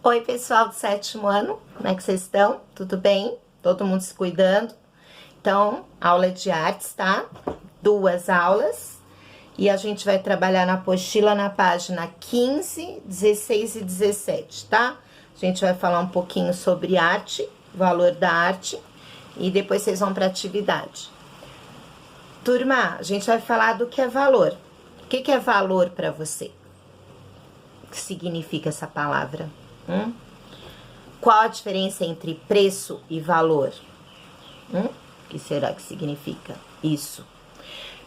Oi, pessoal do 7º ano, como é que vocês estão? Tudo bem? Todo mundo se cuidando? Então, aula de artes, tá? 2 aulas. E a gente vai trabalhar na apostila na página 15, 16 e 17, tá? A gente vai falar um pouquinho sobre arte, valor da arte, e depois vocês vão para atividade. Turma, a gente vai falar do que é valor. O que é valor para você? O que significa essa palavra? Qual a diferença entre preço e valor? O que será que significa isso?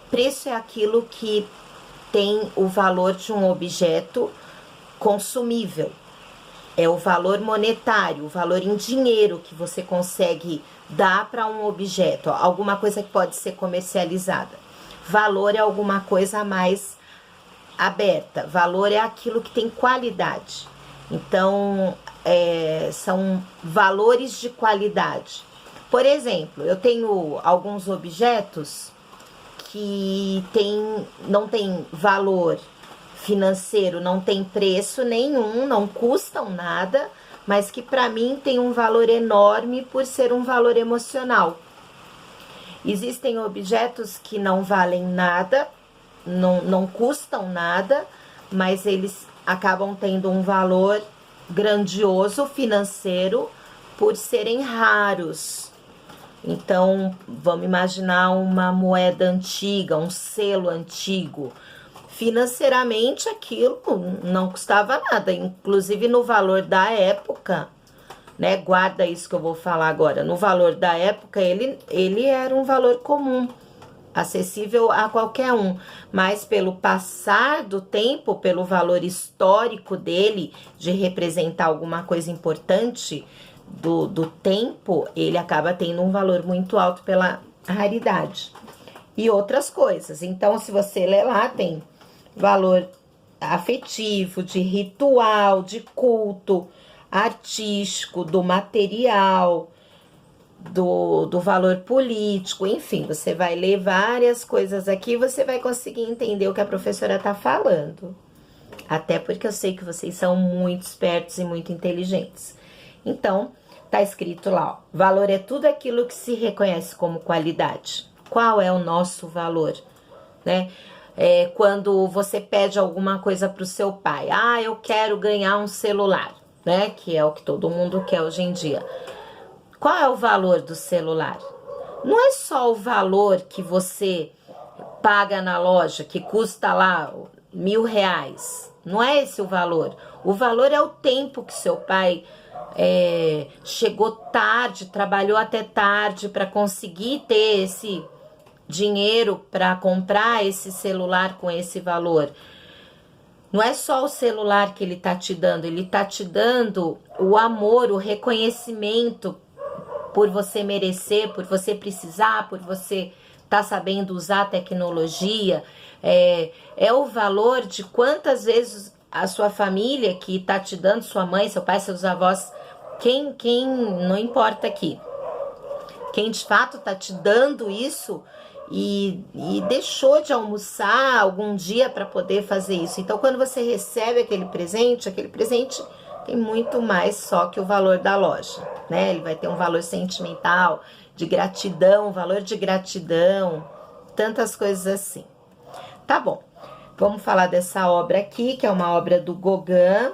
Preço é aquilo que tem o valor de um objeto consumível. É o valor monetário, o valor em dinheiro que você consegue dar para um objeto, alguma coisa que pode ser comercializada. Valor é alguma coisa mais aberta. Valor é aquilo que tem qualidade. Então, são valores de qualidade. Por exemplo, eu tenho alguns objetos que não tem valor financeiro, não tem preço nenhum, não custam nada, mas que para mim tem um valor enorme por ser um valor emocional. Existem objetos que não valem nada, não custam nada, mas eles acabam tendo um valor grandioso financeiro por serem raros. Então, vamos imaginar uma moeda antiga, um selo antigo. Financeiramente, aquilo não custava nada, inclusive no valor da época, né? Guarda isso que eu vou falar agora. No valor da época, ele era um valor comum, acessível a qualquer um, mas pelo passar do tempo, pelo valor histórico dele, de representar alguma coisa importante do tempo, ele acaba tendo um valor muito alto pela raridade. E outras coisas. Então, se você ler lá, tem valor afetivo, de ritual, de culto, artístico, do material, do valor político, enfim, você vai ler várias coisas aqui e você vai conseguir entender o que a professora tá falando. Até porque eu sei que vocês são muito espertos e muito inteligentes. Então, tá escrito lá, ó, valor é tudo aquilo que se reconhece como qualidade. Qual é o nosso valor, né? Quando você pede alguma coisa pro seu pai, eu quero ganhar um celular, né? Que é o que todo mundo quer hoje em dia. Qual é o valor do celular? Não é só o valor que você paga na loja, que custa lá R$1.000. Não é esse o valor. O valor é o tempo que seu pai chegou tarde, trabalhou até tarde para conseguir ter esse dinheiro para comprar esse celular com esse valor. Não é só o celular que ele tá te dando, ele tá te dando o amor, o reconhecimento por você merecer, por você precisar, por você tá sabendo usar a tecnologia. É o valor de quantas vezes a sua família que tá te dando, sua mãe, seu pai, seus avós, quem não importa aqui, quem de fato tá te dando isso e deixou de almoçar algum dia para poder fazer isso. Então, quando você recebe aquele presente tem muito mais só que o valor da loja, né? Ele vai ter um valor sentimental, de gratidão, valor de gratidão, tantas coisas assim. Tá bom, vamos falar dessa obra aqui, que é uma obra do Gauguin.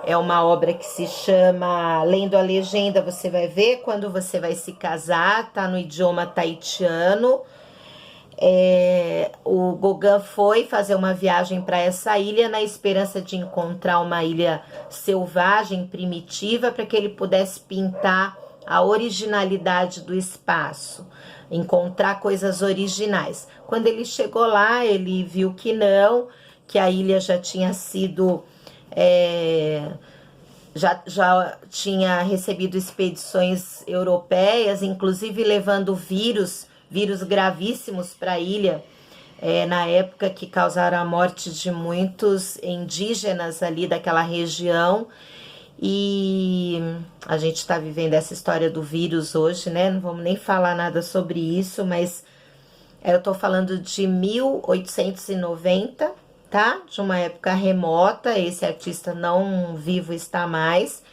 É uma obra que se chama, lendo a legenda, você vai ver quando você vai se casar, tá no idioma tahitiano. O Gauguin foi fazer uma viagem para essa ilha na esperança de encontrar uma ilha selvagem, primitiva, para que ele pudesse pintar a originalidade do espaço, encontrar coisas originais. Quando ele chegou lá, ele viu que não, que a ilha já tinha sido... Já tinha recebido expedições europeias, inclusive levando vírus gravíssimos para a ilha, na época que causaram a morte de muitos indígenas ali daquela região. E a gente está vivendo essa história do vírus hoje, né? Não vamos nem falar nada sobre isso, mas eu tô falando de 1890, tá? De uma época remota, esse artista não vivo está mais.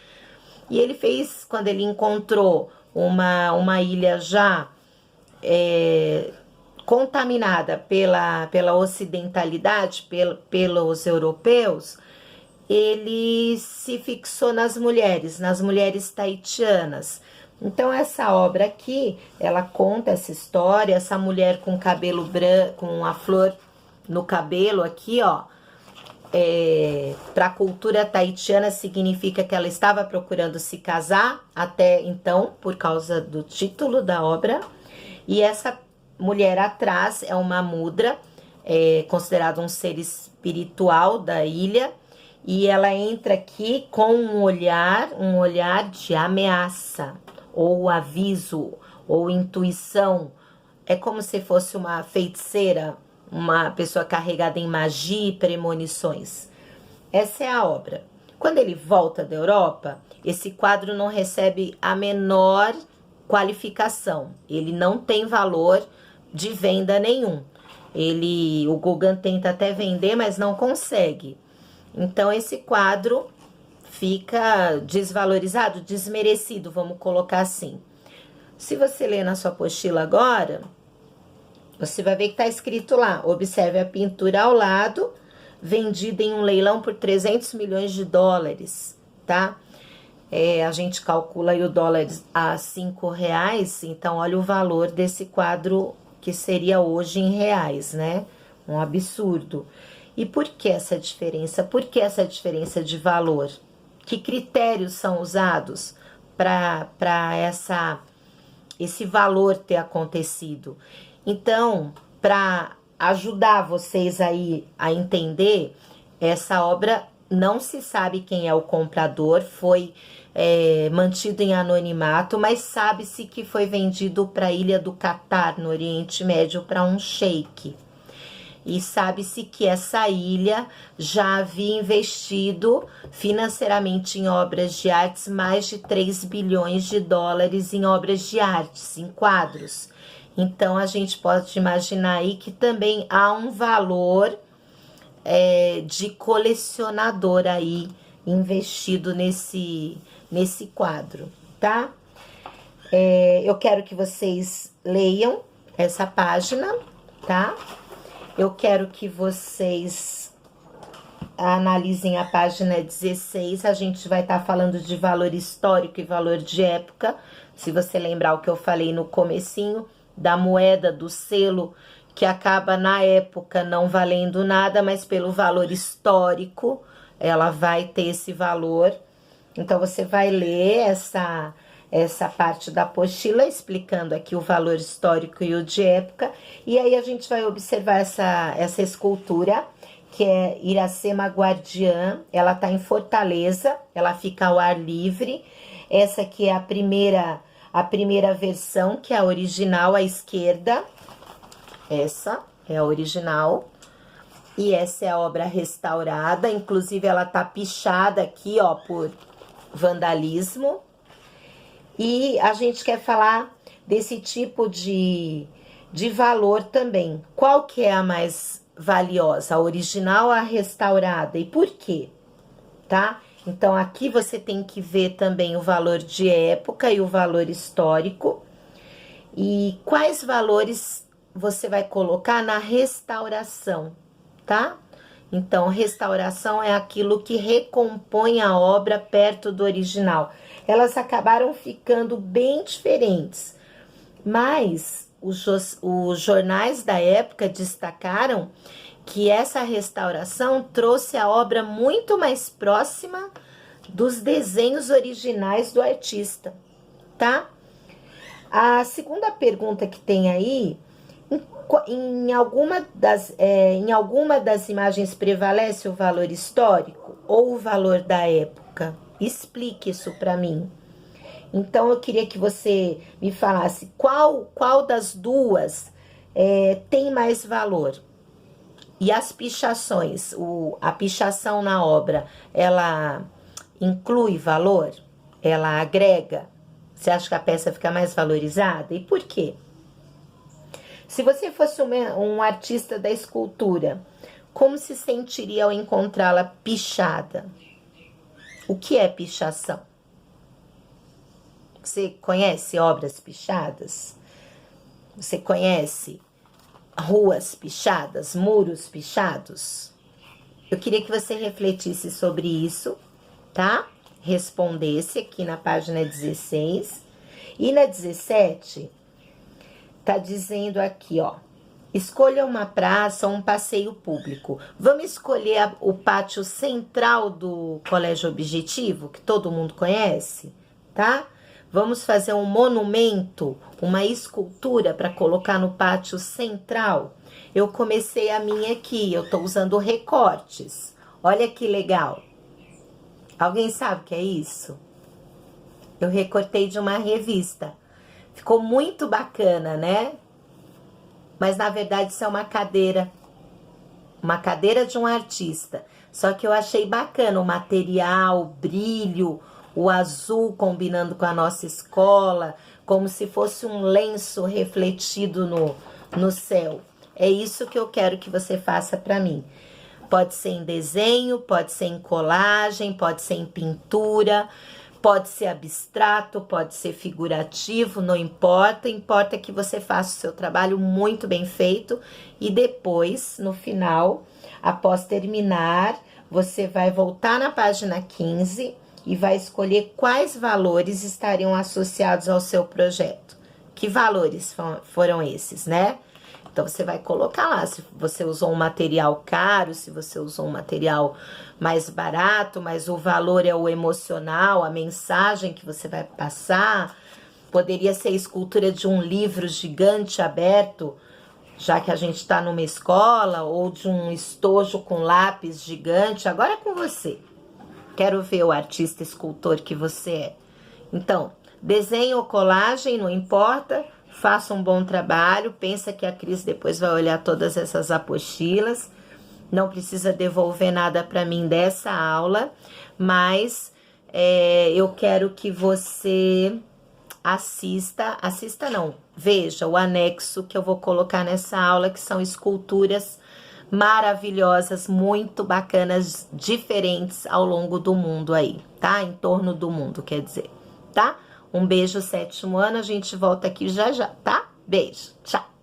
E ele fez, quando ele encontrou uma ilha já contaminada pela ocidentalidade, pelos europeus, ele se fixou nas mulheres tahitianas. Então, essa obra aqui, ela conta essa história, essa mulher com cabelo branco, com a flor no cabelo aqui, ó, para a cultura tahitiana significa que ela estava procurando se casar até então, por causa do título da obra. E essa mulher atrás é uma mudra, considerada um ser espiritual da ilha, e ela entra aqui com um olhar de ameaça, ou aviso, ou intuição. É como se fosse uma feiticeira, uma pessoa carregada em magia e premonições. Essa é a obra. Quando ele volta da Europa, esse quadro não recebe a menor qualificação. Ele não tem valor de venda nenhum. O Gauguin tenta até vender, mas não consegue. Então, esse quadro fica desvalorizado, desmerecido, vamos colocar assim. Se você ler na sua apostila agora, você vai ver que está escrito lá, observe a pintura ao lado, vendida em um leilão por 300 milhões de dólares, tá? A gente calcula aí o dólar a R$5, então olha o valor desse quadro que seria hoje em reais, né? Um absurdo. E por que essa diferença? Por que essa diferença de valor? Que critérios são usados para esse valor ter acontecido? Então, para ajudar vocês aí a entender, essa obra não se sabe quem é o comprador, foi mantido em anonimato, mas sabe-se que foi vendido para a ilha do Catar, no Oriente Médio, para um sheik. E sabe-se que essa ilha já havia investido financeiramente em obras de artes mais de 3 bilhões de dólares em obras de artes, em quadros. Então, a gente pode imaginar aí que também há um valor de colecionador aí investido nesse quadro, tá? Eu quero que vocês leiam essa página, tá? Eu quero que vocês analisem a página 16, a gente vai estar falando de valor histórico e valor de época. Se você lembrar o que eu falei no comecinho, da moeda, do selo, que acaba na época não valendo nada, mas pelo valor histórico, ela vai ter esse valor. Então, você vai ler essa parte da apostila, explicando aqui o valor histórico e o de época. E aí, a gente vai observar essa escultura, que é Iracema Guardiã. Ela tá em Fortaleza, ela fica ao ar livre. Essa aqui é a primeira versão, que é a original à esquerda. Essa é a original. E essa é a obra restaurada. Inclusive, ela tá pichada aqui, ó, por vandalismo. E a gente quer falar desse tipo de valor também. Qual que é a mais valiosa? A original ou a restaurada? E por quê? Tá? Então, aqui você tem que ver também o valor de época e o valor histórico. E quais valores você vai colocar na restauração, tá? Então, restauração é aquilo que recompõe a obra perto do original. Elas acabaram ficando bem diferentes, mas os jornais da época destacaram que essa restauração trouxe a obra muito mais próxima dos desenhos originais do artista, tá? A segunda pergunta que tem aí, em alguma das imagens prevalece o valor histórico ou o valor da época? Explique isso para mim. Então, eu queria que você me falasse qual das duas tem mais valor. E as pichações, a pichação na obra, ela inclui valor? Ela agrega? Você acha que a peça fica mais valorizada? E por quê? Se você fosse um artista da escultura, como se sentiria ao encontrá-la pichada? O que é pichação? Você conhece obras pichadas? Você conhece ruas pichadas, muros pichados? Eu queria que você refletisse sobre isso, tá? Respondesse aqui na página 16. E na 17, tá dizendo aqui, ó. Escolha uma praça ou um passeio público. Vamos escolher o pátio central do Colégio Objetivo, que todo mundo conhece, tá? Vamos fazer um monumento, uma escultura para colocar no pátio central. Eu comecei a minha aqui, eu tô usando recortes. Olha que legal. Alguém sabe o que é isso? Eu recortei de uma revista. Ficou muito bacana, né? Mas na verdade isso é uma cadeira de um artista. Só que eu achei bacana o material, o brilho, o azul combinando com a nossa escola, como se fosse um lenço refletido no céu. É isso que eu quero que você faça para mim. Pode ser em desenho, pode ser em colagem, pode ser em pintura, pode ser abstrato, pode ser figurativo, não importa. Importa que você faça o seu trabalho muito bem feito e depois, no final, após terminar, você vai voltar na página 15 e vai escolher quais valores estariam associados ao seu projeto. Que valores foram esses, né? Então, você vai colocar lá se você usou um material caro, se você usou um material mais barato, mas o valor é o emocional, a mensagem que você vai passar. Poderia ser a escultura de um livro gigante aberto, já que a gente está numa escola, ou de um estojo com lápis gigante. Agora é com você. Quero ver o artista escultor que você é. Então, desenho ou colagem, não importa. Faça um bom trabalho, pensa que a Cris depois vai olhar todas essas apostilas, não precisa devolver nada para mim dessa aula, mas eu quero que você veja o anexo que eu vou colocar nessa aula, que são esculturas maravilhosas, muito bacanas, diferentes ao longo do mundo aí, tá? Em torno do mundo, quer dizer, tá? Um beijo, 7º ano, a gente volta aqui já já, tá? Beijo, tchau!